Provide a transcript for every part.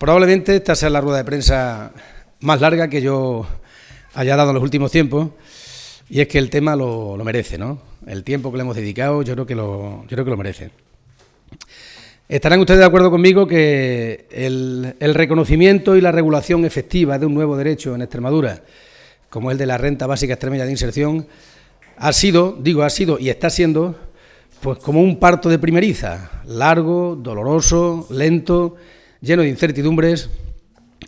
Probablemente esta sea la rueda de prensa más larga que yo haya dado en los últimos tiempos, y es que el tema lo merece, ¿no? El tiempo que le hemos dedicado yo creo que lo merece. Estarán ustedes de acuerdo conmigo que el reconocimiento y la regulación efectiva de un nuevo derecho en Extremadura, como el de la Renta Básica Extremeña de Inserción, ha sido y está siendo, pues como un parto de primeriza, largo, doloroso, lento, lleno de incertidumbres,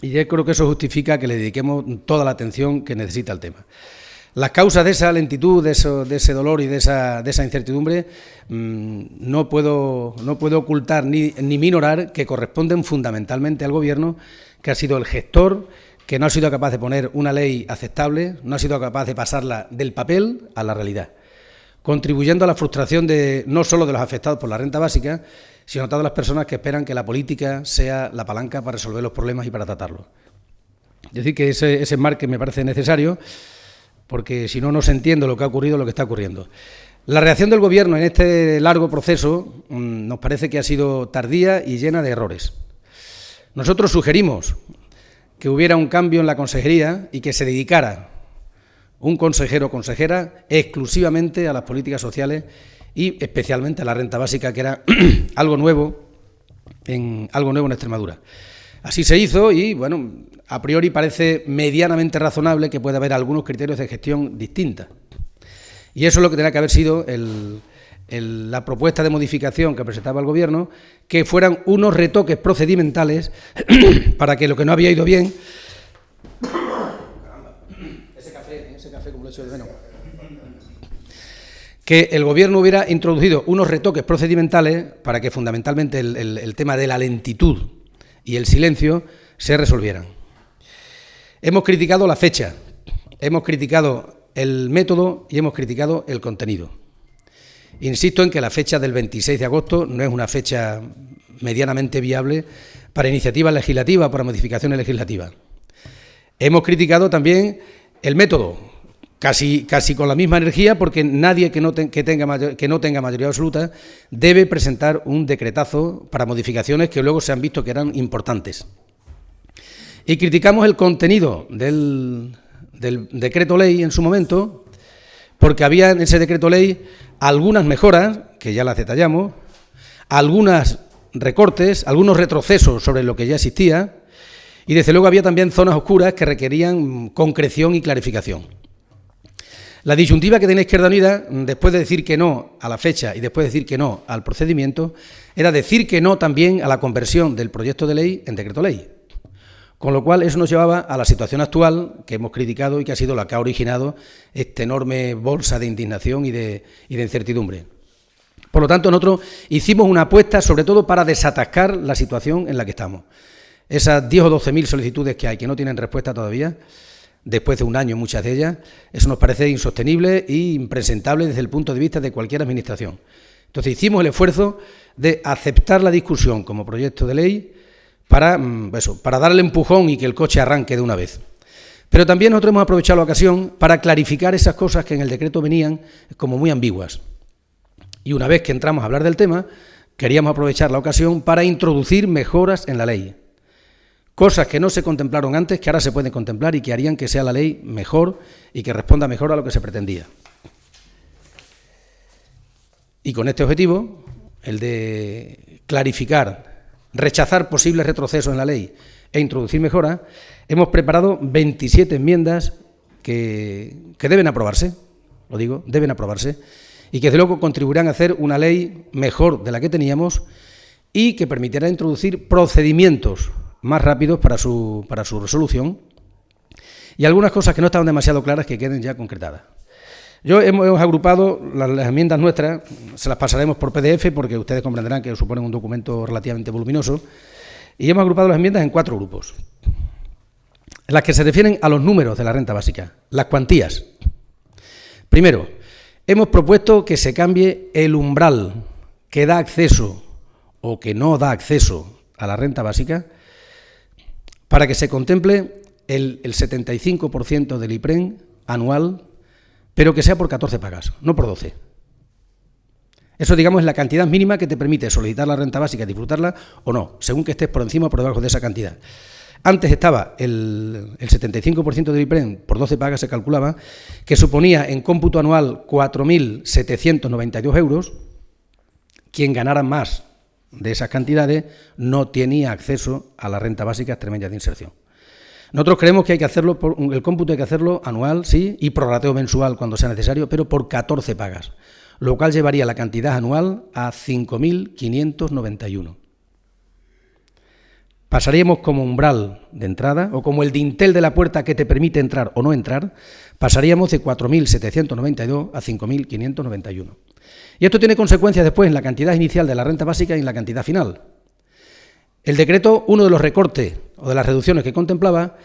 y yo creo que eso justifica que le dediquemos toda la atención que necesita el tema. Las causas de esa lentitud, de ese dolor y de esa incertidumbre, no puedo ocultar ni minorar que corresponden fundamentalmente al Gobierno, que ha sido el gestor, que no ha sido capaz de poner una ley aceptable, no ha sido capaz de pasarla del papel a la realidad, contribuyendo a la frustración no solo de los afectados por la renta básica, sino de todas las personas que esperan que la política sea la palanca para resolver los problemas y para tratarlos. Es decir, que ese marco me parece necesario, porque si no, no se entiende lo que ha ocurrido, lo que está ocurriendo. La reacción del Gobierno en este largo proceso nos parece que ha sido tardía y llena de errores. Nosotros sugerimos que hubiera un cambio en la consejería y que se dedicara un consejero o consejera exclusivamente a las políticas sociales y especialmente a la renta básica, que era algo nuevo en Extremadura. Así se hizo y, bueno, a priori parece medianamente razonable que pueda haber algunos criterios de gestión distintas. Y eso es lo que tenía que haber sido la propuesta de modificación que presentaba el Gobierno, que fueran unos retoques procedimentales para que lo que no había ido bien... Ese café como lo he hecho de menos. Que el Gobierno hubiera introducido unos retoques procedimentales para que fundamentalmente el tema de la lentitud y el silencio se resolvieran. Hemos criticado la fecha, hemos criticado el método y hemos criticado el contenido. Insisto en que la fecha del 26 de agosto no es una fecha medianamente viable para iniciativas legislativas, para modificaciones legislativas. Hemos criticado también el método, casi con la misma energía, porque nadie que no tenga mayoría absoluta debe presentar un decretazo para modificaciones que luego se han visto que eran importantes. Y criticamos el contenido del decreto ley en su momento, porque había en ese decreto ley algunas mejoras, que ya las detallamos, algunos recortes, algunos retrocesos sobre lo que ya existía, y desde luego había también zonas oscuras que requerían concreción y clarificación. La disyuntiva que tenía Izquierda Unida, después de decir que no a la fecha y después de decir que no al procedimiento, era decir que no también a la conversión del proyecto de ley en decreto ley. Con lo cual, eso nos llevaba a la situación actual que hemos criticado y que ha sido la que ha originado esta enorme bolsa de indignación y de incertidumbre. Por lo tanto, nosotros hicimos una apuesta sobre todo para desatascar la situación en la que estamos. Esas 10 o 12.000 solicitudes que hay que no tienen respuesta todavía, después de un año muchas de ellas, eso nos parece insostenible e impresentable desde el punto de vista de cualquier administración. Entonces hicimos el esfuerzo de aceptar la discusión como proyecto de ley para darle empujón y que el coche arranque de una vez. Pero también nosotros hemos aprovechado la ocasión para clarificar esas cosas que en el decreto venían como muy ambiguas. Y una vez que entramos a hablar del tema, queríamos aprovechar la ocasión para introducir mejoras en la ley. Cosas que no se contemplaron antes, que ahora se pueden contemplar y que harían que sea la ley mejor y que responda mejor a lo que se pretendía. Y con este objetivo, el de clarificar, rechazar posibles retrocesos en la ley e introducir mejoras, hemos preparado 27 enmiendas que deben aprobarse, lo digo, deben aprobarse, y que desde luego contribuirán a hacer una ley mejor de la que teníamos y que permitirá introducir procedimientos más rápidos para su resolución y algunas cosas que no estaban demasiado claras que queden ya concretadas. Hemos agrupado las enmiendas nuestras, se las pasaremos por PDF porque ustedes comprenderán que suponen un documento relativamente voluminoso, y hemos agrupado las enmiendas en 4 grupos. Las que se refieren a los números de la renta básica, las cuantías. Primero, hemos propuesto que se cambie el umbral que da acceso o que no da acceso a la renta básica para que se contemple el 75% del IPREN anual, pero que sea por 14 pagas, no por 12. Eso, digamos, es la cantidad mínima que te permite solicitar la renta básica y disfrutarla o no, según que estés por encima o por debajo de esa cantidad. Antes estaba el 75% del IPREN por 12 pagas, se calculaba, que suponía en cómputo anual 4.792 euros. Quien ganara más de esas cantidades no tenía acceso a la renta básica extremeña de inserción. Nosotros creemos que hay que hacerlo, el cómputo hay que hacerlo anual, sí, y prorrateo mensual cuando sea necesario, pero por 14 pagas, lo cual llevaría la cantidad anual a 5.591. Pasaríamos como umbral de entrada, o como el dintel de la puerta que te permite entrar o no entrar, pasaríamos de 4.792 a 5.591. Y esto tiene consecuencias después en la cantidad inicial de la renta básica y en la cantidad final. El decreto, uno de los recortes o de las reducciones que contemplaba,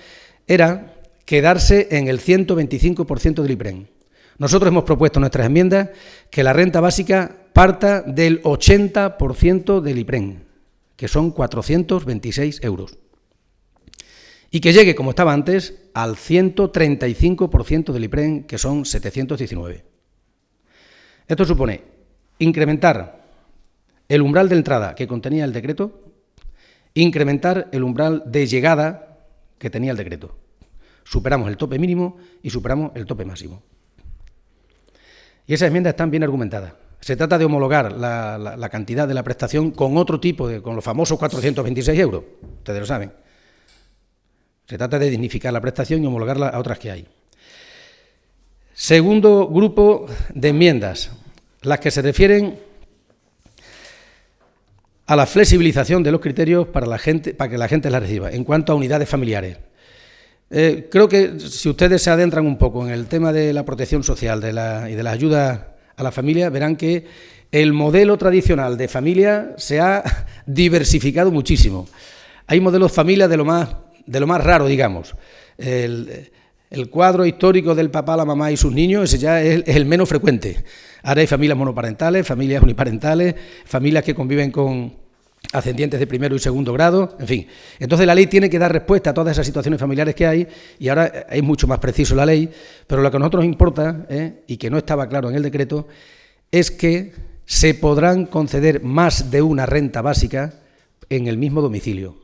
era quedarse en el 125% del IPREN. Nosotros hemos propuesto en nuestras enmiendas que la renta básica parta del 80% del IPREN, que son 426 euros, y que llegue, como estaba antes, al 135% del IPREN, que son 719. Esto supone incrementar el umbral de entrada que contenía el decreto, incrementar el umbral de llegada que tenía el decreto. Superamos el tope mínimo y superamos el tope máximo. Y esas enmiendas están bien argumentadas. Se trata de homologar la cantidad de la prestación con otro tipo, con los famosos 426 euros, ustedes lo saben. Se trata de dignificar la prestación y homologarla a otras que hay. Segundo grupo de enmiendas, las que se refieren a la flexibilización de los criterios para que la gente la reciba, en cuanto a unidades familiares. Creo que si ustedes se adentran un poco en el tema de la protección social y de las ayudas a la familia, verán que el modelo tradicional de familia se ha diversificado muchísimo. Hay modelos familia de lo más raro, digamos. El cuadro histórico del papá, la mamá y sus niños, ese ya es el menos frecuente. Ahora hay familias monoparentales, familias uniparentales, familias que conviven con ascendientes de primero y segundo grado, en fin. Entonces la ley tiene que dar respuesta a todas esas situaciones familiares que hay, y ahora es mucho más preciso la ley, pero lo que a nosotros importa, y que no estaba claro en el decreto, es que se podrán conceder más de una renta básica en el mismo domicilio,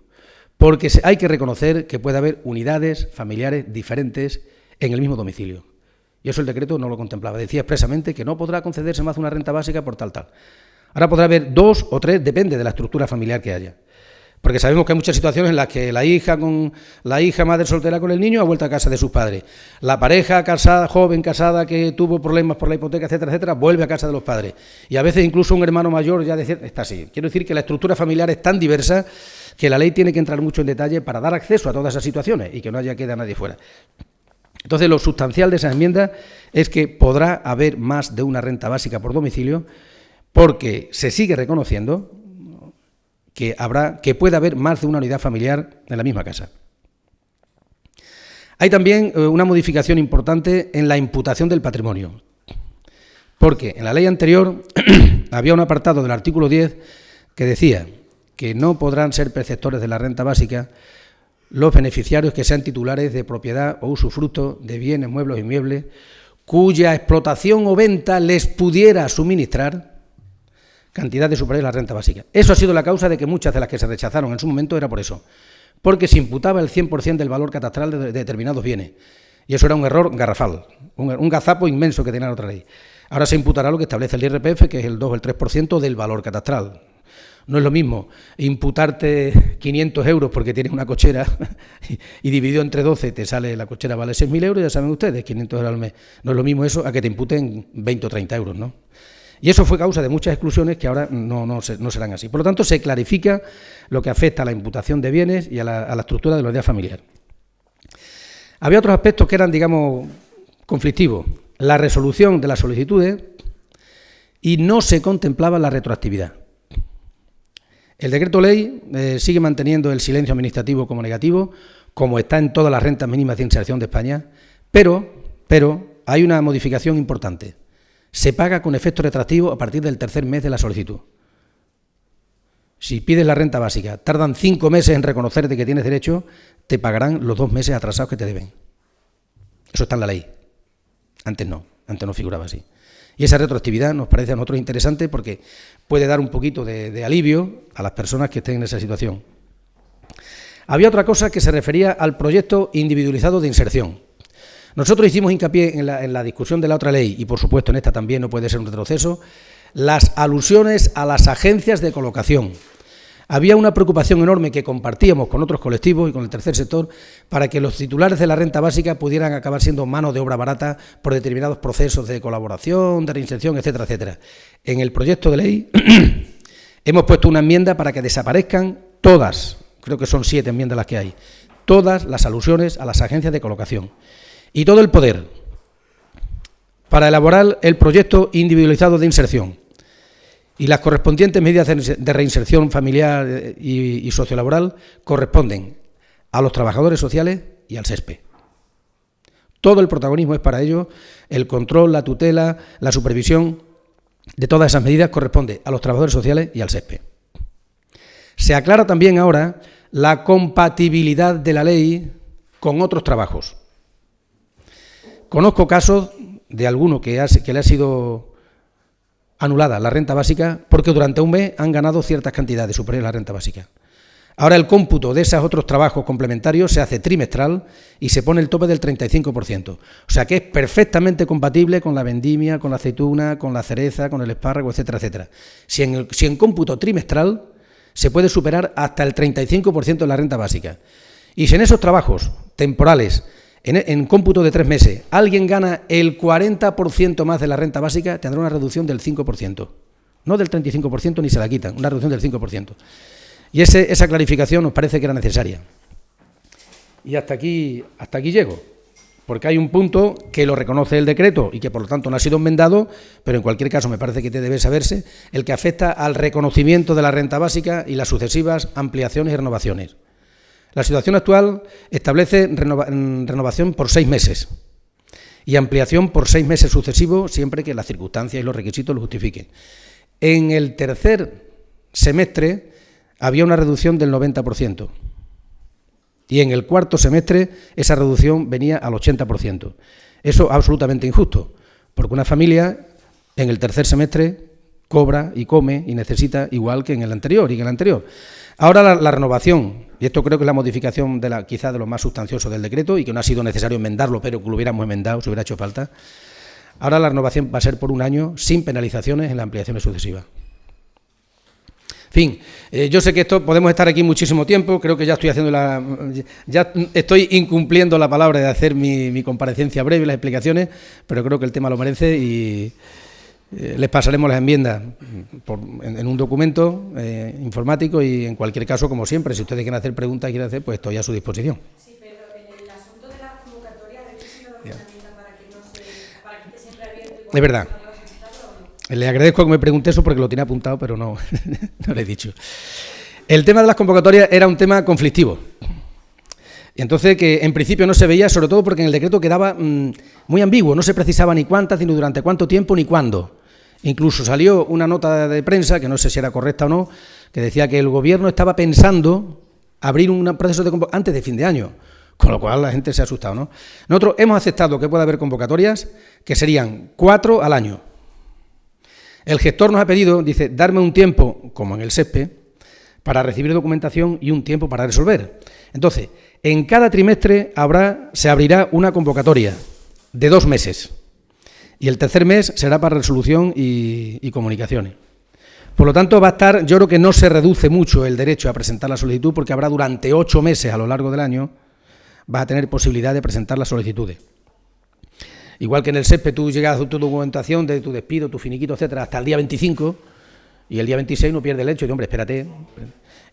porque hay que reconocer que puede haber unidades familiares diferentes en el mismo domicilio. Y eso el decreto no lo contemplaba. Decía expresamente que no podrá concederse más de una renta básica por tal. Ahora podrá haber 2 o 3, depende de la estructura familiar que haya. Porque sabemos que hay muchas situaciones en las que la hija madre soltera con el niño ha vuelto a casa de sus padres. La pareja casada, joven casada, que tuvo problemas por la hipoteca, etcétera, etcétera, vuelve a casa de los padres. Y a veces incluso un hermano mayor ya está así. Quiero decir que la estructura familiar es tan diversa que la ley tiene que entrar mucho en detalle para dar acceso a todas esas situaciones y que no quede nadie fuera. Entonces, lo sustancial de esa enmienda es que podrá haber más de una renta básica por domicilio, porque se sigue reconociendo que puede haber más de una unidad familiar en la misma casa. Hay también una modificación importante en la imputación del patrimonio, porque en la ley anterior había un apartado del artículo 10 que decía que no podrán ser perceptores de la renta básica los beneficiarios que sean titulares de propiedad o usufructo de bienes, muebles o inmuebles cuya explotación o venta les pudiera suministrar cantidades superiores a la renta básica. Eso ha sido la causa de que muchas de las que se rechazaron en su momento era por eso, porque se imputaba el 100% del valor catastral de determinados bienes, y eso era un error garrafal, un gazapo inmenso que tenía la otra ley. Ahora se imputará lo que establece el IRPF, que es el 2 o el 3% del valor catastral. No es lo mismo imputarte 500 euros porque tienes una cochera y dividido entre 12 te sale, la cochera vale 6.000 euros, ya saben ustedes, 500 euros al mes. No es lo mismo eso a que te imputen 20 o 30 euros, ¿no? Y eso fue causa de muchas exclusiones que ahora no serán así. Por lo tanto, se clarifica lo que afecta a la imputación de bienes y a la estructura de la unidad familiar. Había otros aspectos que eran, digamos, conflictivos. La resolución de las solicitudes, y no se contemplaba la retroactividad. El decreto ley sigue manteniendo el silencio administrativo como negativo, como está en todas las rentas mínimas de inserción de España, pero hay una modificación importante. Se paga con efecto retroactivo a partir del tercer mes de la solicitud. Si pides la renta básica, tardan 5 meses en reconocerte que tienes derecho, te pagarán los 2 meses atrasados que te deben. Eso está en la ley. Antes no figuraba así. Y esa retroactividad nos parece a nosotros interesante porque puede dar un poquito de alivio a las personas que estén en esa situación. Había otra cosa que se refería al proyecto individualizado de inserción. Nosotros hicimos hincapié en la discusión de la otra ley, y por supuesto en esta también no puede ser un retroceso, las alusiones a las agencias de colocación. Había una preocupación enorme que compartíamos con otros colectivos y con el tercer sector para que los titulares de la renta básica pudieran acabar siendo mano de obra barata por determinados procesos de colaboración, de reinserción, etcétera, etcétera. En el proyecto de ley hemos puesto una enmienda para que desaparezcan todas, creo que son 7 enmiendas las que hay, todas las alusiones a las agencias de colocación y todo el poder para elaborar el proyecto individualizado de inserción y las correspondientes medidas de reinserción familiar y sociolaboral corresponden a los trabajadores sociales y al SESPE. Todo el protagonismo es para ello, el control, la tutela, la supervisión de todas esas medidas corresponde a los trabajadores sociales y al SESPE. Se aclara también ahora la compatibilidad de la ley con otros trabajos. Conozco casos de alguno que le ha sido anulada la renta básica porque durante un mes han ganado ciertas cantidades superiores a la renta básica. Ahora el cómputo de esos otros trabajos complementarios se hace trimestral y se pone el tope del 35%. O sea que es perfectamente compatible con la vendimia, con la aceituna, con la cereza, con el espárrago, etcétera, etcétera. Si en cómputo trimestral se puede superar hasta el 35% de la renta básica. Y si en esos trabajos temporales, en cómputo de 3 meses, alguien gana el 40% más de la renta básica, tendrá una reducción del 5%. No del 35% ni se la quitan, una reducción del 5%. Y esa clarificación nos parece que era necesaria. Y hasta aquí llego, porque hay un punto que lo reconoce el decreto y que por lo tanto no ha sido enmendado, pero en cualquier caso me parece que debe saberse, el que afecta al reconocimiento de la renta básica y las sucesivas ampliaciones y renovaciones. La situación actual establece renovación por 6 meses y ampliación por 6 meses sucesivos siempre que las circunstancias y los requisitos lo justifiquen. En el tercer semestre había una reducción del 90% y en el cuarto semestre esa reducción venía al 80%. Eso es absolutamente injusto, porque una familia en el tercer semestre cobra y come y necesita igual que en el anterior y en el anterior. Ahora la renovación, y esto creo que es la modificación quizá de lo más sustancioso del decreto y que no ha sido necesario enmendarlo, pero que lo hubiéramos enmendado si hubiera hecho falta. Ahora la renovación va a ser por 1 año sin penalizaciones en las ampliaciones sucesivas. En fin, yo sé que esto podemos estar aquí muchísimo tiempo, creo que ya estoy incumpliendo la palabra de hacer mi comparecencia breve, las explicaciones, pero creo que el tema lo merece y les pasaremos las enmiendas en un documento informático y en cualquier caso, como siempre, si ustedes quieren hacer preguntas, pues estoy a su disposición. Sí, pero en el asunto de la convocatoria, ¿habéis sido alguna enmienda para que esté siempre abierto? Es verdad. Le agradezco que me pregunte eso porque lo tenía apuntado, pero no le he dicho. El tema de las convocatorias era un tema conflictivo. Y entonces que en principio no se veía, sobre todo porque en el decreto quedaba muy ambiguo, no se precisaba ni cuántas, ni durante cuánto tiempo, ni cuándo. Incluso salió una nota de prensa, que no sé si era correcta o no, que decía que el Gobierno estaba pensando abrir un proceso de convocatoria antes de fin de año, con lo cual la gente se ha asustado, ¿no? Nosotros hemos aceptado que pueda haber convocatorias que serían 4 al año. El gestor nos ha pedido, dice, darme un tiempo, como en el SESPE, para recibir documentación y un tiempo para resolver. Entonces, en cada trimestre se abrirá una convocatoria de 2 meses y el tercer mes será para resolución y comunicaciones. Por lo tanto, va a estar, yo creo que no se reduce mucho el derecho a presentar la solicitud porque habrá durante 8 meses a lo largo del año, vas a tener posibilidad de presentar las solicitudes. Igual que en el SESPE tú llegas a tu documentación de tu despido, tu finiquito, etcétera, hasta el día 25 y el día 26 no pierde el hecho y hombre, espérate.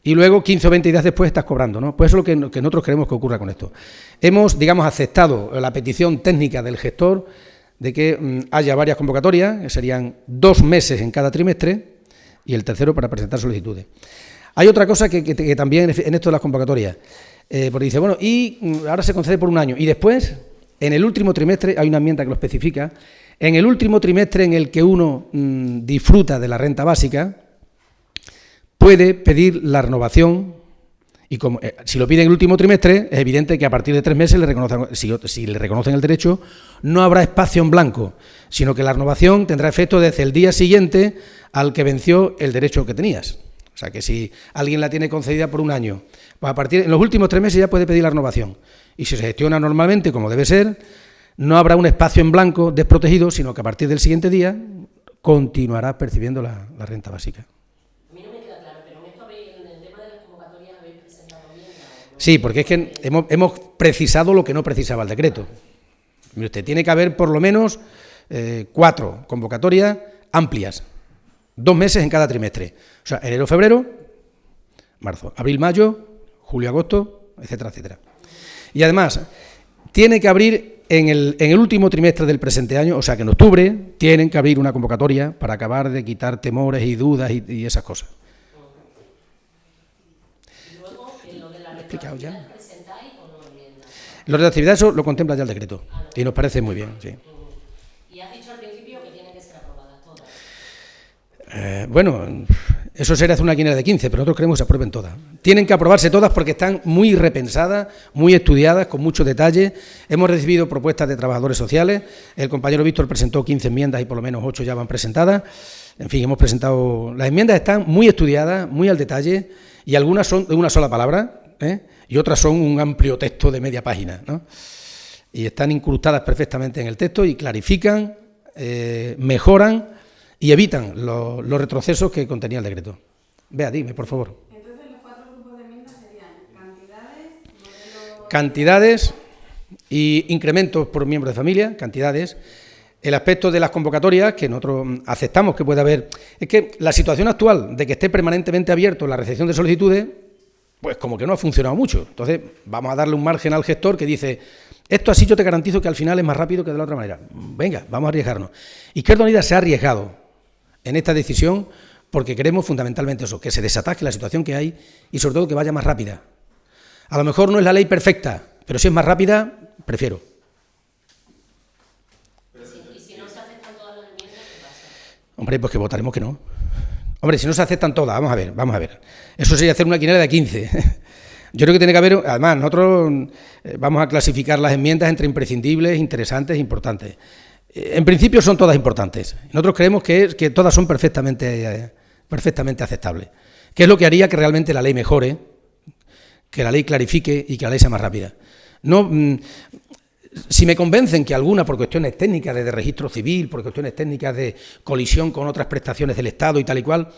Y luego 15 o 20 días después estás cobrando, ¿no? Pues eso es lo que nosotros queremos que ocurra con esto. Hemos, digamos, aceptado la petición técnica del gestor de que haya varias convocatorias, que serían 2 meses en cada trimestre y el tercero para presentar solicitudes. Hay otra cosa que también en esto de las convocatorias, porque dice, bueno, y ahora se concede por 1 año y después, en el último trimestre, hay una enmienda que lo especifica, en el último trimestre en el que uno disfruta de la renta básica, puede pedir la renovación Y como, si lo piden en el último trimestre, es evidente que a partir de 3 meses, si le reconocen el derecho, no habrá espacio en blanco, sino que la renovación tendrá efecto desde el día siguiente al que venció el derecho que tenías. O sea, que si alguien la tiene concedida por un año, pues en los últimos 3 meses ya puede pedir la renovación. Y si se gestiona normalmente, como debe ser, no habrá un espacio en blanco desprotegido, sino que a partir del siguiente día continuará percibiendo la renta básica. Sí, porque es que hemos precisado lo que no precisaba el decreto. Mire usted, tiene que haber por lo menos 4 convocatorias amplias, 2 meses en cada trimestre. O sea, enero, febrero, marzo, abril, mayo, julio, agosto, etcétera, etcétera. Y además, tiene que abrir en el último trimestre del presente año, o sea que en octubre, tienen que abrir una convocatoria para acabar de quitar temores y dudas y esas cosas. ¿Ya? Lo de la actividad, eso lo contempla ya el decreto y nos parece muy bien, sí. Y has dicho al principio que tienen que ser aprobadas todas. Bueno, eso sería hacer una quiniela de 15, pero nosotros queremos que se aprueben todas. Tienen que aprobarse todas porque están muy repensadas, muy estudiadas, con mucho detalle. Hemos recibido propuestas de trabajadores sociales, el compañero Víctor presentó 15 enmiendas y por lo menos 8 ya van presentadas. En fin, hemos presentado... Las enmiendas están muy estudiadas, muy al detalle, y algunas son de una sola palabra, y otras son un amplio texto de media página, ¿no? Y están incrustadas perfectamente en el texto y clarifican, mejoran y evitan los retrocesos que contenía el decreto. Vea, dime, por favor. Entonces, los 4 grupos de enmiendas serían cantidades y incrementos por miembro de familia, cantidades. El aspecto de las convocatorias, que nosotros aceptamos que puede haber, es que la situación actual de que esté permanentemente abierto la recepción de solicitudes, pues como que no ha funcionado mucho. Entonces, vamos a darle un margen al gestor que dice, esto así yo te garantizo que al final es más rápido que de la otra manera. Venga, vamos a arriesgarnos. Izquierda Unida se ha arriesgado en esta decisión porque queremos fundamentalmente eso, que se desataque la situación que hay y sobre todo que vaya más rápida. A lo mejor no es la ley perfecta, pero si es más rápida, prefiero. ¿Y si no se aceptan todas las enmiendas, qué pasa? Hombre, pues que votaremos que no. Hombre, si no se aceptan todas, vamos a ver. Eso sería hacer una quiniela de 15. Yo creo que tiene que haber, además, nosotros vamos a clasificar las enmiendas entre imprescindibles, interesantes e importantes. En principio son todas importantes. Nosotros creemos que todas son perfectamente aceptables. ¿Qué es lo que haría que realmente la ley mejore, que la ley clarifique y que la ley sea más rápida? No, si me convencen que alguna, por cuestiones técnicas de registro civil, por cuestiones técnicas de colisión con otras prestaciones del Estado y tal y cual,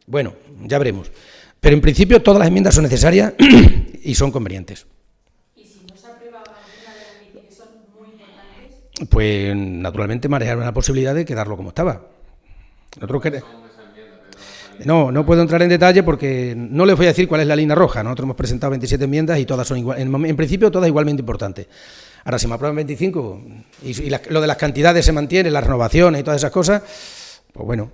bueno, ya veremos. Pero en principio todas las enmiendas son necesarias y son convenientes. ¿Y si no se aprueba alguna de las que son muy importantes? Pues naturalmente manejar una posibilidad de quedarlo como estaba. No puedo entrar en detalle porque no les voy a decir cuál es la línea roja. Nosotros hemos presentado 27 enmiendas y todas son igual, en principio todas igualmente importantes. Ahora, si me aprueban 25 y lo de las cantidades se mantiene, las renovaciones y todas esas cosas, pues bueno.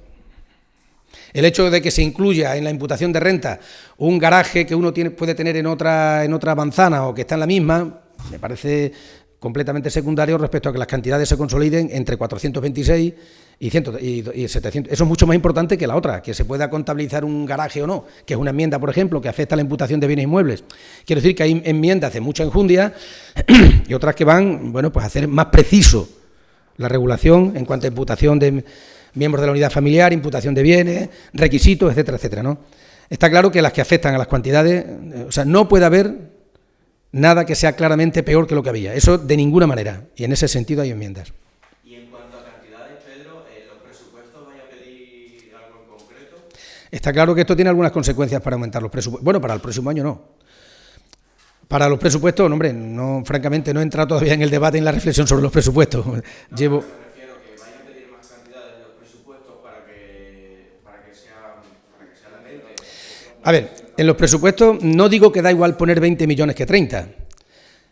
El hecho de que se incluya en la imputación de renta un garaje que uno puede tener en otra manzana o que está en la misma, me parece completamente secundario respecto a que las cantidades se consoliden entre 426 y 700. Eso es mucho más importante que la otra, que se pueda contabilizar un garaje o no, que es una enmienda, por ejemplo, que afecta a la imputación de bienes inmuebles. Quiero decir que hay enmiendas de mucha enjundia y otras que van, bueno, pues a hacer más preciso la regulación en cuanto a imputación de miembros de la unidad familiar, imputación de bienes, requisitos, etcétera, etcétera, ¿no? Está claro que las que afectan a las cantidades, o sea, no puede haber nada que sea claramente peor que lo que había. Eso de ninguna manera. Y en ese sentido hay enmiendas. Y en cuanto a cantidades, Pedro, ¿los presupuestos vais a pedir algo en concreto? Está claro que esto tiene algunas consecuencias para aumentar los presupuestos. Bueno, para el próximo año no. Para los presupuestos, hombre, no, francamente no he entrado todavía en el debate, en la reflexión sobre los presupuestos. Me refiero que vais a pedir más cantidades de los presupuestos para que sea la mente. A ver, en los presupuestos no digo que da igual poner 20 millones que 30.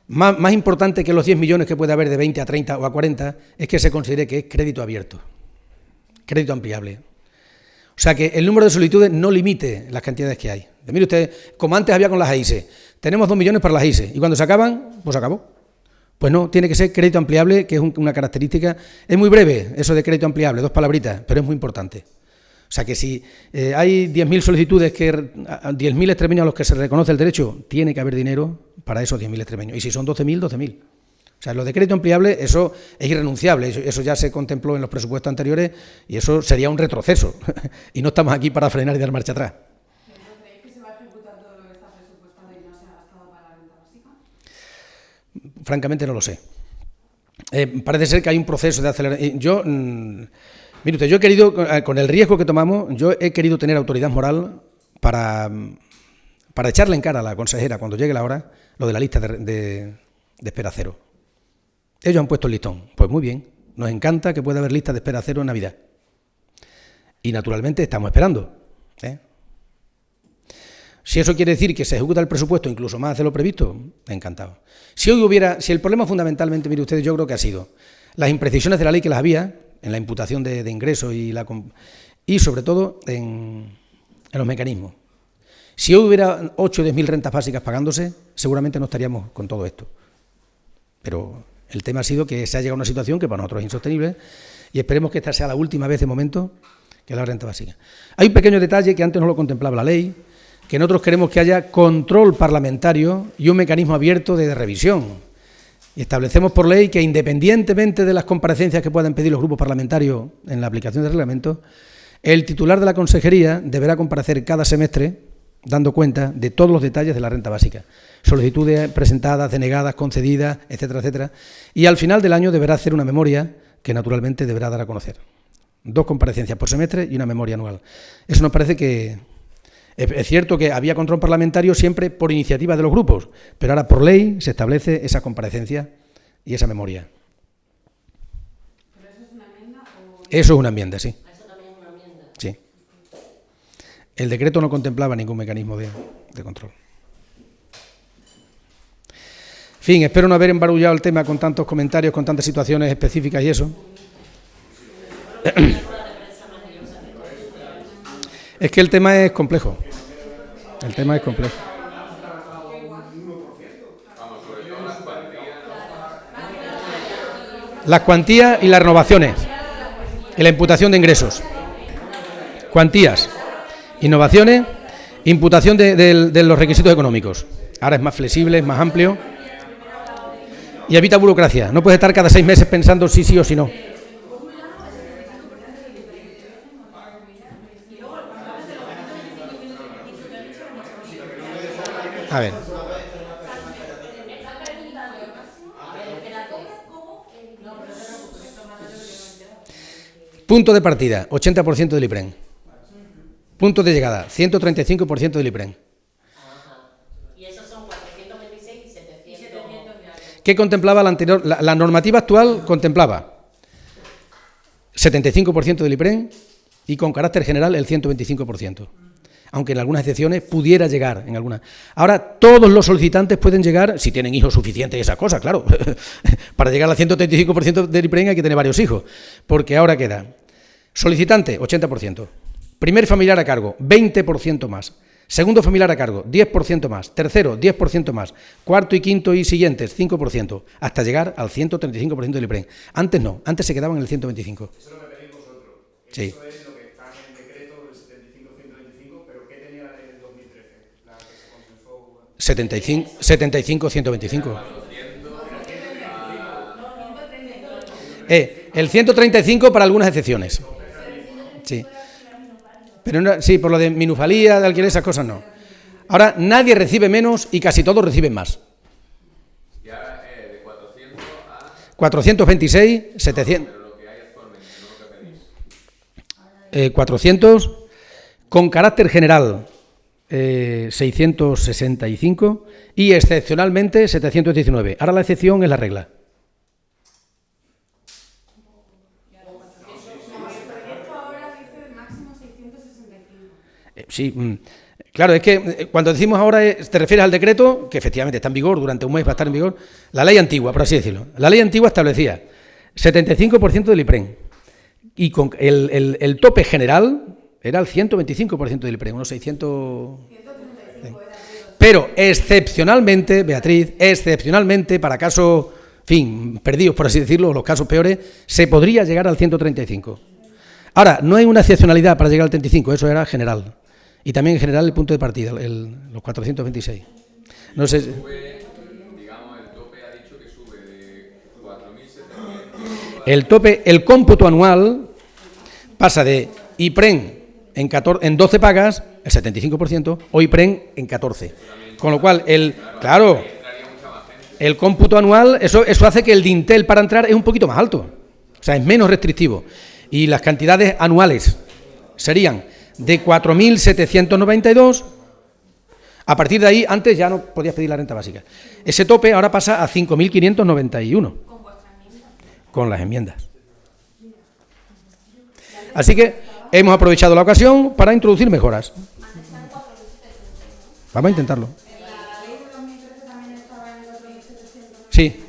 Más importante que los 10 millones que puede haber de 20 a 30 o a 40 es que se considere que es crédito abierto, crédito ampliable. O sea, que el número de solicitudes no limite las cantidades que hay. Mire usted, como antes había con las AISE, tenemos 2 millones para las AISE y cuando se acaban, pues acabó. Pues no, tiene que ser crédito ampliable, que es una característica. Es muy breve eso de crédito ampliable, 2 palabritas, pero es muy importante. O sea que si hay 10.000 solicitudes, 10.000 extremeños a los que se reconoce el derecho, tiene que haber dinero para esos 10.000 extremeños. Y si son 12.000, 12.000. O sea, los decretos ampliables, eso es irrenunciable, eso ya se contempló en los presupuestos anteriores y eso sería un retroceso. Y no estamos aquí para frenar y dar marcha atrás. ¿Creéis que se va a ejecutar todo lo que está presupuestado y no se ha gastado para la renta básica? Francamente no lo sé. Parece ser que hay un proceso de aceleración. Mire usted, yo he querido, con el riesgo que tomamos, yo he querido tener autoridad moral para echarle en cara a la consejera, cuando llegue la hora, lo de la lista de espera cero. Ellos han puesto el listón. Pues muy bien, nos encanta que pueda haber lista de espera cero en Navidad. Y naturalmente estamos esperando. Si eso quiere decir que se ejecuta el presupuesto incluso más de lo previsto, encantado. Si el problema fundamentalmente, mire ustedes, yo creo que ha sido las imprecisiones de la ley, que las había en la imputación de ingresos y sobre todo en los mecanismos. Si hoy hubiera 8 o 10.000 rentas básicas pagándose, seguramente no estaríamos con todo esto. Pero el tema ha sido que se ha llegado a una situación que para nosotros es insostenible y esperemos que esta sea la última vez de momento que la renta básica. Hay un pequeño detalle que antes no lo contemplaba la ley, que nosotros queremos que haya control parlamentario y un mecanismo abierto de revisión. Y establecemos por ley que, independientemente de las comparecencias que puedan pedir los grupos parlamentarios en la aplicación del reglamento, el titular de la consejería deberá comparecer cada semestre dando cuenta de todos los detalles de la renta básica. Solicitudes presentadas, denegadas, concedidas, etcétera, etcétera. Y al final del año deberá hacer una memoria que naturalmente deberá dar a conocer. 2 comparecencias por semestre y una memoria anual. Eso nos parece que... Es cierto que había control parlamentario siempre por iniciativa de los grupos, pero ahora por ley se establece esa comparecencia y esa memoria. ¿Pero eso es una enmienda o...? Eso es una enmienda, sí. Eso también es una enmienda. Sí. El decreto no contemplaba ningún mecanismo de control. En fin, espero no haber embarullado el tema con tantos comentarios, con tantas situaciones específicas y eso. Es que el tema es complejo. El tema es complejo. Las cuantías y las renovaciones. Y la imputación de ingresos. Cuantías, innovaciones, imputación de los requisitos económicos. Ahora es más flexible, es más amplio. Y evita burocracia. No puedes estar cada 6 meses pensando si sí o si no. A ver. Punto de partida, 80% del IPREN. Punto de llegada, 135% del IPREN. Y esos son 426 y 700. ¿Qué contemplaba la anterior? La normativa actual contemplaba 75% del IPREN y con carácter general el 125%. Aunque en algunas excepciones pudiera llegar, en algunas. Ahora todos los solicitantes pueden llegar, si tienen hijos suficientes y esas cosas, claro. Para llegar al 135% del IPREN hay que tener varios hijos, porque ahora queda solicitante, 80%. Primer familiar a cargo, 20% más. Segundo familiar a cargo, 10% más. Tercero, 10% más. Cuarto y quinto y siguientes, 5%. Hasta llegar al 135% del IPREN. Antes no, antes se quedaban en el 125%. Eso es lo que pedís vosotros. Sí. Eso es lo que está en el decreto del 75-125, pero ¿qué tenía la ley del 2013? La que se consensuó. 125. El 135 para algunas excepciones. Sí. Pero no, sí, por lo de minusvalía, de alquiler, esas cosas no. Ahora nadie recibe menos y casi todos reciben más. Y ahora de 400 a... 426, 700... Pero lo que hay actualmente, no lo que pedís. 400, con carácter general 665 y excepcionalmente 719. Ahora la excepción es la regla. Sí, claro, es que cuando decimos ahora, te refieres al decreto, que efectivamente está en vigor, durante un mes va a estar en vigor, la ley antigua, por así decirlo. La ley antigua establecía 75% del IPREN y con el tope general era el 125% del IPREN, unos 600... Pero excepcionalmente, Beatriz, excepcionalmente, para casos, en fin, perdidos, por así decirlo, los casos peores, se podría llegar al 135%. Ahora, no hay una excepcionalidad para llegar al 35, eso era general. Y también en general el punto de partida, los 426. No sé. Digamos, el tope ha dicho que sube de 4.700. El tope, el cómputo anual pasa de IPREN en 12 pagas, el 75%, o IPREN en 14. Con lo cual, el cómputo anual, eso hace que el dintel para entrar es un poquito más alto. O sea, es menos restrictivo. Y las cantidades anuales serían de 4.792. A partir de ahí, antes ya no podías pedir la renta básica. Ese tope ahora pasa a 5.591. Con las enmiendas. Así que hemos aprovechado la ocasión para introducir mejoras. Vamos a intentarlo. Sí.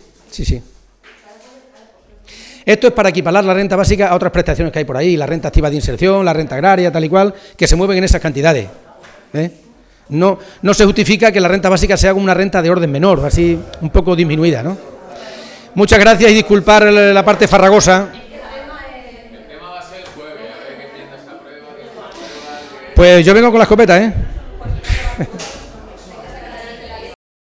Esto es para equiparar la renta básica a otras prestaciones que hay por ahí, la renta activa de inserción, la renta agraria, tal y cual, que se mueven en esas cantidades. No se justifica que la renta básica sea como una renta de orden menor, así un poco disminuida, ¿no? Muchas gracias y disculpar la parte farragosa. El tema va a ser el jueves, a ver qué piensas esa prueba. Pues yo vengo con la escopeta, ¿eh?